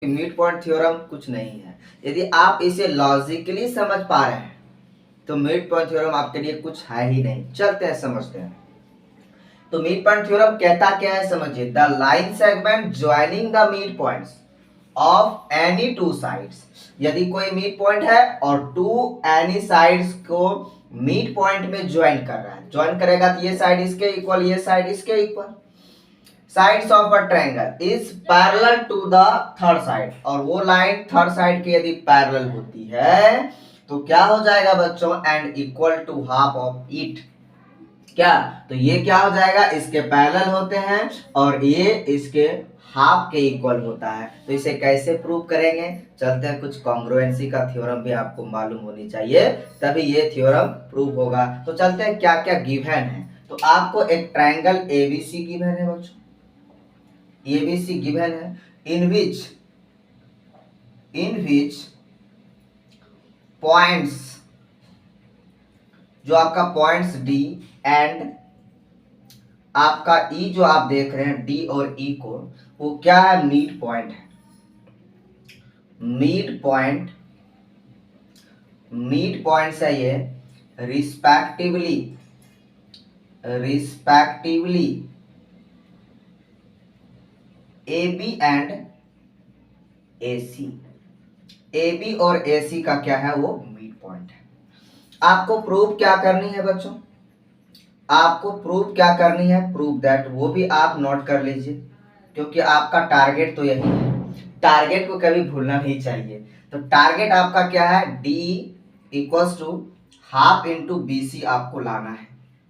Mid point theorem कुछ नहीं है। यदि आप इसे लॉजिकली समझ पा रहे हैं तो मिड पॉइंट थ्योरम आपके लिए कुछ है ही नहीं। चलते हैं समझते हैं। तो मिड पॉइंट थ्योरम कहता क्या है समझिए। The line segment joining the mid points of any two sides. यदि कोई मिड पॉइंट है और टू एनी साइड्स को मिड पॉइंट में ज्वाइन कर रहा है, ज्वाइन करेगा तो ये साइड इसके इक्वल, ये साइड इसके equal. Sides of a triangle is parallel to the third side, और वो लाइन थर्ड साइड की यदि पैरेलल होती है तो क्या हो जाएगा बच्चों, and equal to half of it. क्या, तो ये क्या हो जाएगा, इसके पैरेलल होते हैं और ये इसके हाफ के इक्वल होता है। तो इसे कैसे प्रूव करेंगे, चलते हैं। कुछ कॉन्ग्रुएंसी का थ्योरम भी आपको मालूम होनी चाहिए, तभी ये थ्योरम प्रूव होगा। तो चलते हैं क्या क्या गिवन है। तो आपको एक ट्रायंगल एबीसी गिवन है बच्चों, ABC given है, in which points, जो आपका पॉइंट्स D एंड आपका E जो आप देख रहे हैं D और E को, वो क्या है, मिड पॉइंट है। मिड पॉइंट्स है ये, respectively AB and AC। AB और AC का क्या है, वो मिड पॉइंट है। आपको प्रूव क्या करनी है बच्चों, आपको प्रूव क्या करनी है, प्रूव दैट, वो भी आप नोट कर लीजिए क्योंकि आपका टारगेट तो यही है। टारगेट को कभी भूलना नहीं चाहिए। तो टारगेट आपका क्या है, D equals to half into BC आपको लाना है।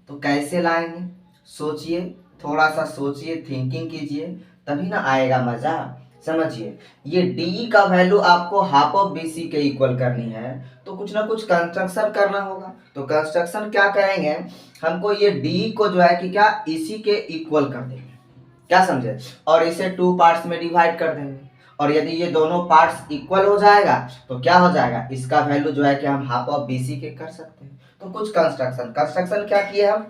तो कैसे लाएंगे, सोचिए, थोड़ा सा सोचिए, थिंकिंग कीजिए, तभी ना आएगा मजा। समझिए, ये D का वैल्यू आपको हाफ ऑफ BC के इक्वल करनी है, तो कुछ ना कुछ कंस्ट्रक्शन करना होगा। तो कंस्ट्रक्शन क्या करेंगे, हमको ये D को जो है कि क्या, इसी के इक्वल कर देंगे, क्या समझे, और इसे टू पार्ट्स में डिवाइड कर देंगे। और यदि ये दोनों पार्ट्स इक्वल हो जाएगा तो क्या हो जाएगा, इसका वैल्यू जो है कि हम हाफ ऑफ BC के कर सकते हैं। तो कुछ कंस्ट्रक्शन क्या किए हम,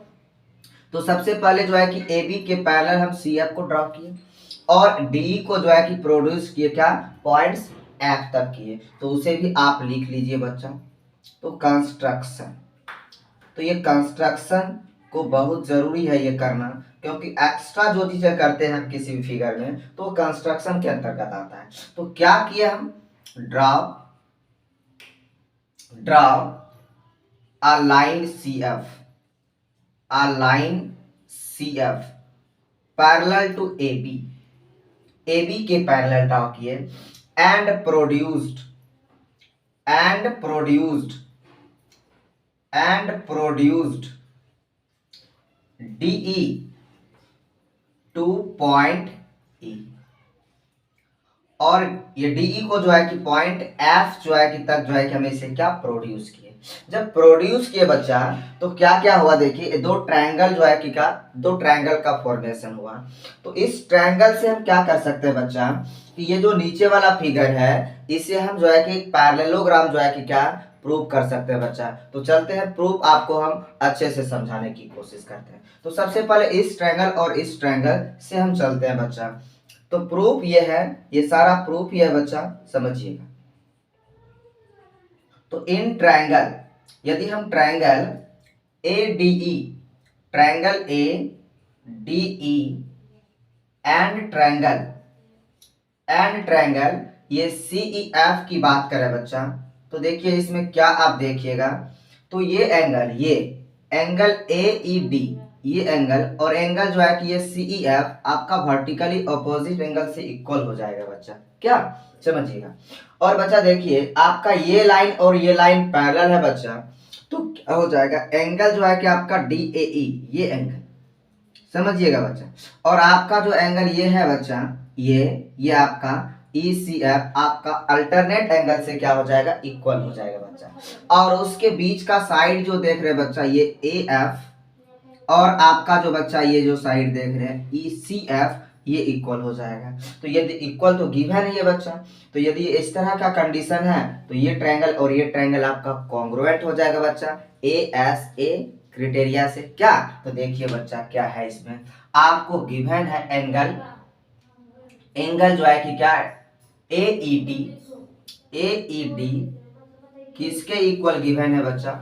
तो सबसे पहले जो है कि AB के पैरेलल हम CF को ड्रॉ किए और DE को जो है कि प्रोड्यूस किए, क्या, पॉइंट्स F तक किए। तो उसे भी आप लिख लीजिए बच्चा। तो कंस्ट्रक्शन, तो ये कंस्ट्रक्शन को बहुत जरूरी है ये करना, क्योंकि एक्स्ट्रा जो चीजें करते हैं हम किसी भी फिगर में तो वो कंस्ट्रक्शन के अंतर्गत आता है। तो क्या किए हम, draw a line CF parallel to AB के पैरेलल ड्रॉ किए and produced DE to point E, और ये DE को जो है कि पॉइंट F जो है कि तक जो है कि हमें इसे क्या, प्रोड्यूस किए। जब प्रोड्यूस किए बच्चा तो क्या क्या हुआ, देखिए दो ट्रायंगल जो है कि क्या, दो ट्रायंगल का फॉर्मेशन हुआ। तो इस ट्रायंगल से हम क्या कर सकते हैं बच्चा, कि ये जो नीचे वाला फिगर है इसे हम जो है कि पैरेललोग्राम जो है कि क्या, प्रूव कर सकते हैं बच्चा। तो चलते हैं प्रूफ, आपको हम अच्छे से समझाने की कोशिश करते हैं। तो सबसे पहले इस ट्रायंगल और इस ट्रायंगल से हम चलते हैं बच्चा। तो प्रूफ ये है, ये सारा प्रूफ ये है बच्चा, समझिएगा। तो इन ट्रायंगल, यदि हम triangle ADE, triangle ADE and triangle ये CEF की बात करें बच्चा, तो देखिए इसमें क्या आप देखिएगा, तो ये एंगल AED, ये एंगल और एंगल जो है कि ये CEF आपका वर्टिकली अपोजिट एंगल से इक्वल हो जाएगा बच्चा, क्या, समझिएगा। और बच्चा देखिए आपका ये लाइन और ये लाइन पैरेलल है बच्चा, तो क्या हो जाएगा, एंगल जो है कि आपका DAE, ये एंगल समझिएगा बच्चा, और आपका जो एंगल ये है बच्चा, ये आपका ECF आपका अल्टरनेट एंगल से क्या हो जाएगा, इक्वल हो जाएगा बच्चा। और उसके बीच का साइड जो देख रहे हैं बच्चा, ये AF, और आपका जो बच्चा ये जो साइड देख रहे हैं ECF, ये इक्वल हो जाएगा। तो यदि इक्वल तो गिवन है ये बच्चा, तो यदि इस तरह का कंडीशन है तो ये ट्रायंगल और ये ट्रायंगल आपका कॉन्ग्रुएंट हो जाएगा बच्चा, ASA क्राइटेरिया से, क्या। तो देखिए बच्चा क्या है, इसमें आपको गिवन है एंगल जो है कि क्या, ए ई डी किसके इक्वल गिवन है बच्चा?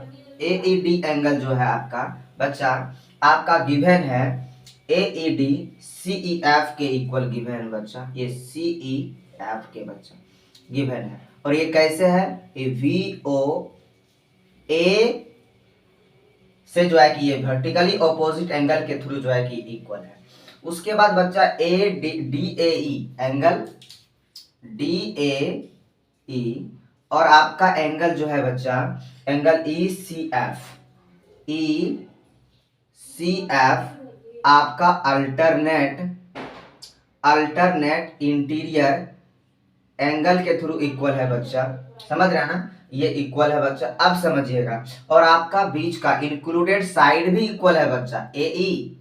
ए ई डी एंगल जो है आपका बच्चा आपका गिवन है A E D C E F के इक्वल गिवन है बच्चा। ये सी ई एफ के बच्चा गिवन है। और ये कैसे है? ये वी ओ ए से जो है कि ये वर्टिकली ऑपोजिट एंगल के थ्रू जो है कि इक्वल है। उसके बाद बच्चा A D A E angle D A E और आपका एंगल जो है बच्चा एंगल ई सी एफ आपका अल्टरनेट इंटीरियर एंगल के थ्रू इक्वल है बच्चा। समझ रहे हैं ना? ये इक्वल है बच्चा। अब समझिएगा। और आपका बीच का इंक्लूडेड साइड भी इक्वल है बच्चा ए ई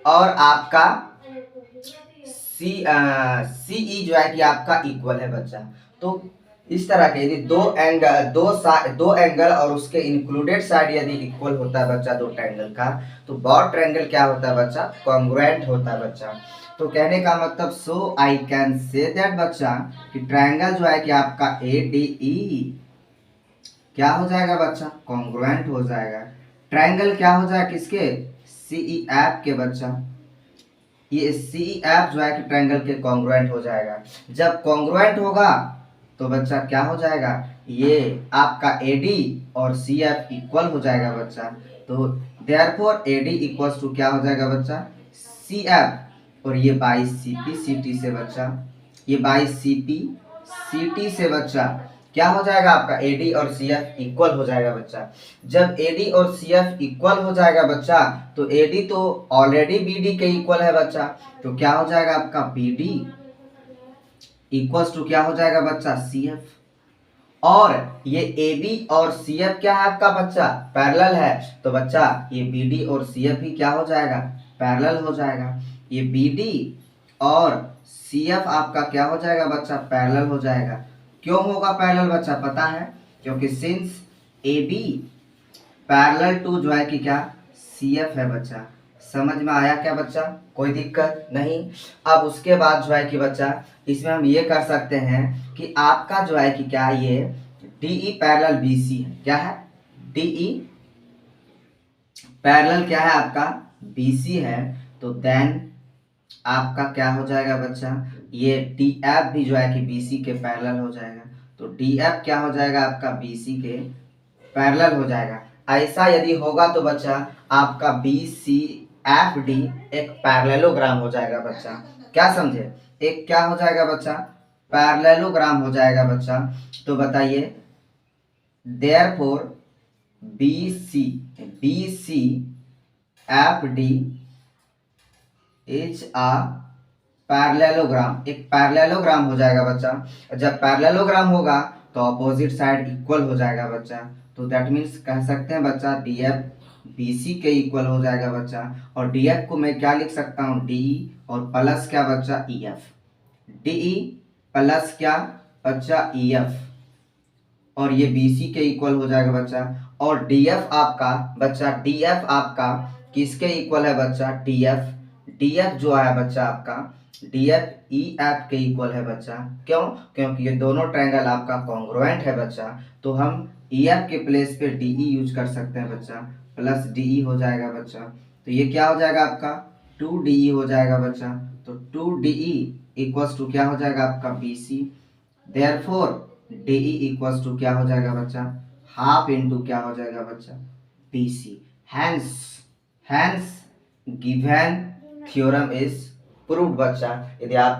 और आपका सी ई जो है कि आपका इक्वल है बच्चा। तो इस तरह के यदि दो एंगल और उसके इंक्लूडेड साइड यदि इक्वल होता है बच्चा दो ट्रायंगल का, तो बॉड ट्रायंगल क्या होता है बच्चा? कॉन्ग्रुएंट होता है बच्चा। तो कहने का मतलब सो आई कैन से दैट बच्चा कि ट्रायंगल जो है कि आपका ए डी ई क्या हो जाएगा बच्चा? कॉन्ग्रुएंट हो जाएगा। ट्रायंगल क्या हो जाएगा किसके? सी ई एफ के बच्चा। ये सी ई एफ जो है कि ट्रायंगल के कॉन्ग्रुएंट हो जाएगा। जब कॉन्ग्रुएंट होगा तो बच्चा क्या हो जाएगा? ये आपका AD और CF इक्वल हो जाएगा बच्चा। तो देयरफॉर AD इक्वल्स टू क्या हो जाएगा बच्चा? CF। और ये बाई CP CT से बच्चा, ये बाई CP CT से बच्चा क्या हो जाएगा? आपका AD और CF इक्वल हो जाएगा बच्चा। जब AD और CF इक्वल हो जाएगा बच्चा तो AD तो ऑलरेडी BD के इक्वल है बच्चा। तो क्या हो जाएगा आपका? BD इक्वल्स टू क्या हो जाएगा बच्चा? CF। और ये AB और CF क्या है आपका बच्चा? पैरेलल है। तो बच्चा ये BD और CF भी क्या हो जाएगा? पैरेलल हो जाएगा। ये BD और CF आपका क्या हो जाएगा बच्चा? पैरेलल हो जाएगा। क्यों होगा पैरेलल बच्चा? पता है? क्योंकि सिंस AB पैरेलल टू जो है कि क्या? CF है बच्चा। समझ में आया क्या बच्चा? कोई दिक्कत नहीं। अब उसके बाद जो है कि बच्चा इसमें हम ये कर सकते हैं कि आपका जो है कि क्या ये DE पैरेलल BC है। क्या है? DE पैरेलल क्या है आपका? BC है। तो देन आपका क्या हो जाएगा बच्चा? ये DF भी जो है कि BC के पैरेलल हो जाएगा। तो DF क्या हो जाएगा आपका? BC के पैरेलल हो जाएगा। ऐसा यदि होगा तो बच्चा आपका BCFD एक पैरेललोग्राम हो जाएगा बच्चा। क्या समझे? एक क्या हो जाएगा बच्चा? पैरेललोग्राम हो जाएगा बच्चा। तो बताइए therefore BCFD is a parallelogram, एक पैरेललोग्राम हो जाएगा बच्चा। जब पैरेललोग्राम होगा तो अपोजिट साइड इक्वल हो जाएगा बच्चा। तो दैट मीन्स कह सकते हैं बच्चा DF BC के इक्वल हो जाएगा बच्चा। और DF को मैं क्या लिख सकता हूँ? DE और प्लस क्या बच्चा? EF। DE प्लस क्या बच्चा? EF। और ये BC के इक्वल हो जाएगा बच्चा। और DF आपका बच्चा, DF आपका किसके इक्वल है बच्चा? DF जो है बच्चा आपका DF EF के इक्वल है बच्चा। क्यों? क्योंकि ये दोनों ट्रायंगल आपका कॉन्ग्रुएंट है बच्चा। तो हम EF के प्लेस पे DE यूज कर सकते हैं बच्चा। प्लस DE हो जाएगा बच्चा। तो ये क्या हो जाएगा आपका? 2DE हो जाएगा बच्चा। तो 2DE इक्वल्स टू क्या हो जाएगा आपका? BC। Therefore DE equals to क्या हो जाएगा बच्चा? हाफ इंटू क्या हो जाएगा बच्चा? BC। Hence given theorem is proved बच्चा। यदि आपको